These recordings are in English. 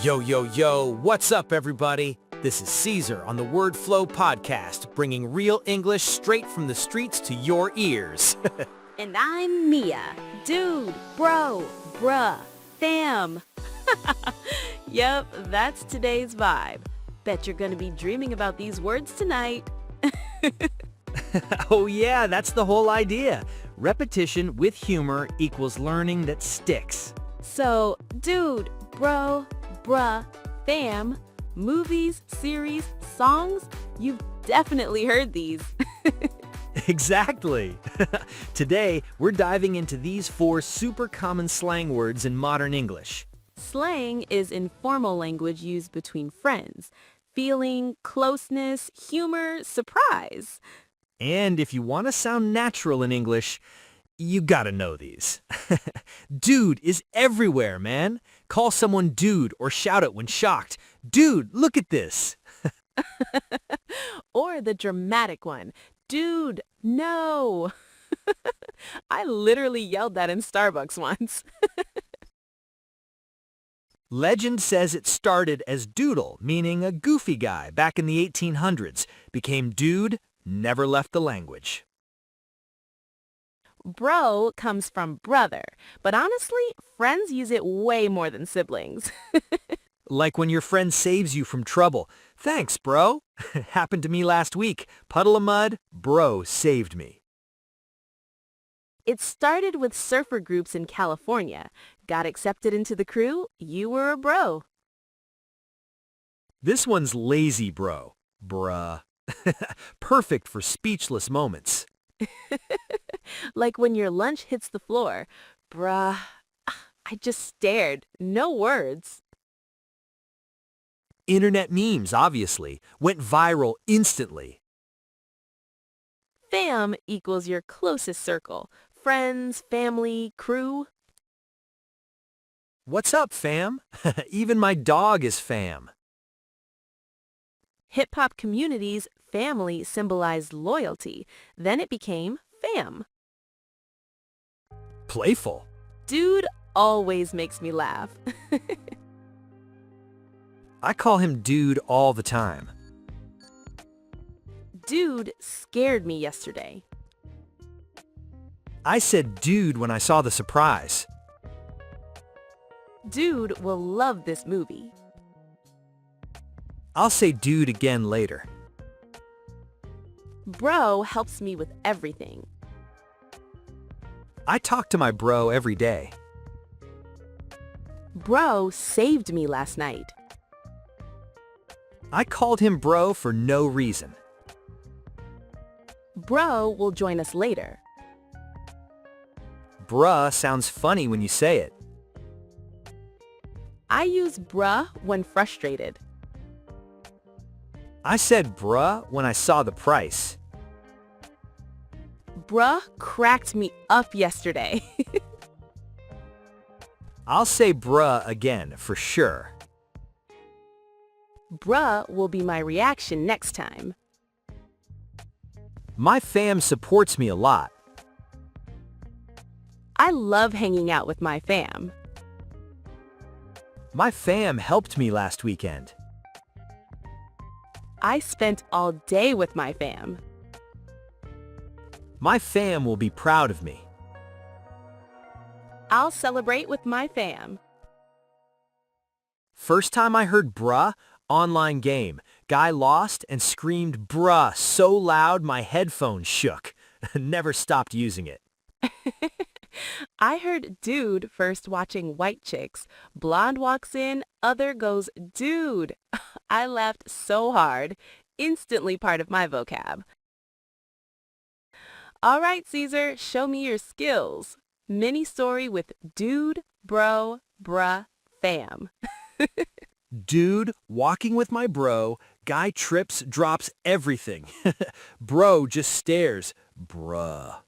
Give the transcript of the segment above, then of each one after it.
Yo, yo, yo, what's up, everybody? This is César on the Word Flow podcast, bringing real English straight from the streets to your ears. And I'm Mia. Dude, bro, bruh, fam. Yep, that's today's vibe. Bet you're gonna be dreaming about these words tonight. Oh yeah, that's the whole idea. Repetition with humor equals learning that sticks. So, dude, bro, bruh, fam, movies, series, songs, you've definitely heard these. Exactly. Today, we're diving into these 4 super common slang words in modern English. Slang is informal language used between friends. Feeling, closeness, humor, surprise. And if you want to sound natural in English, you gotta know these. Dude is everywhere, man. Call someone dude or shout it when shocked. Dude, look at this. Or the dramatic one. Dude, no. I literally yelled that in Starbucks once. Legend says it started as doodle, meaning a goofy guy back in the 1800s, became dude, never left the language. Bro comes from brother, but honestly, friends use it way more than siblings. Like when your friend saves you from trouble. Thanks, bro. Happened to me last week. Puddle of mud, bro saved me. It started with surfer groups in California. Got accepted into the crew, you were a bro. This one's lazy, bro. Bruh. Perfect for speechless moments. Like when your lunch hits the floor. Bruh, I just stared. No words. Internet memes, obviously, went viral instantly. Fam equals your closest circle. Friends, family, crew. What's up, fam? Even my dog is fam. Hip-hop communities, family symbolized loyalty. Then it became fam. Playful. Dude always makes me laugh. I call him dude all the time. Dude scared me yesterday. I said dude when I saw the surprise. Dude will love this movie. I'll say dude again later. Bro helps me with everything. I talk to my bro every day. Bro saved me last night. I called him bro for no reason. Bro will join us later. Bruh sounds funny when you say it. I use bruh when frustrated. I said bruh when I saw the price. Bruh cracked me up yesterday. I'll say bruh again for sure. Bruh will be my reaction next time. My fam supports me a lot. I love hanging out with my fam. My fam helped me last weekend. I spent all day with my fam. My fam will be proud of me. I'll celebrate with my fam. First time I heard bruh, online game. Guy lost and screamed bruh so loud my headphones shook. Never stopped using it. I heard dude first watching White Chicks. Blonde walks in, other goes dude. I laughed so hard. Instantly part of my vocab. All right, César, show me your skills. Mini story with dude, bro, bruh, fam. Dude, walking with my bro. Guy trips, drops everything. Bro just stares. Bruh.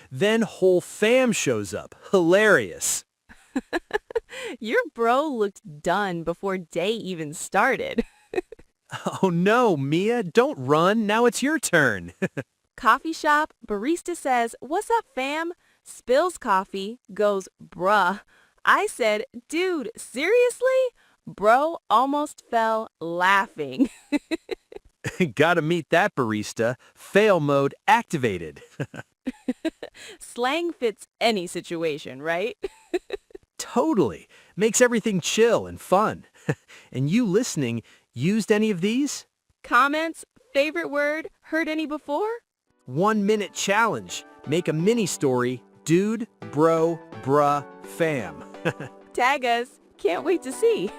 Then whole fam shows up. Hilarious. Your bro looked done before day even started. Oh no, Mia, don't run. Now it's your turn. Coffee shop, barista says, "What's up, fam?" Spills coffee, goes, "Bruh." I said, "Dude, seriously?" Bro almost fell laughing. Gotta meet that barista. Fail mode activated. Slang fits any situation, right? Totally. Makes everything chill and fun. And you listening used any of these? Comments? Favorite word? Heard any before? 1 minute challenge. Make a mini story. Dude, bro, bruh, fam. Tag us. Can't wait to see.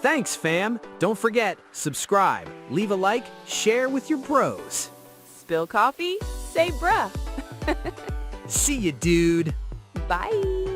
Thanks, fam. Don't forget, subscribe, leave a like, share with your bros. Spill coffee? Say bruh. See ya, dude. Bye.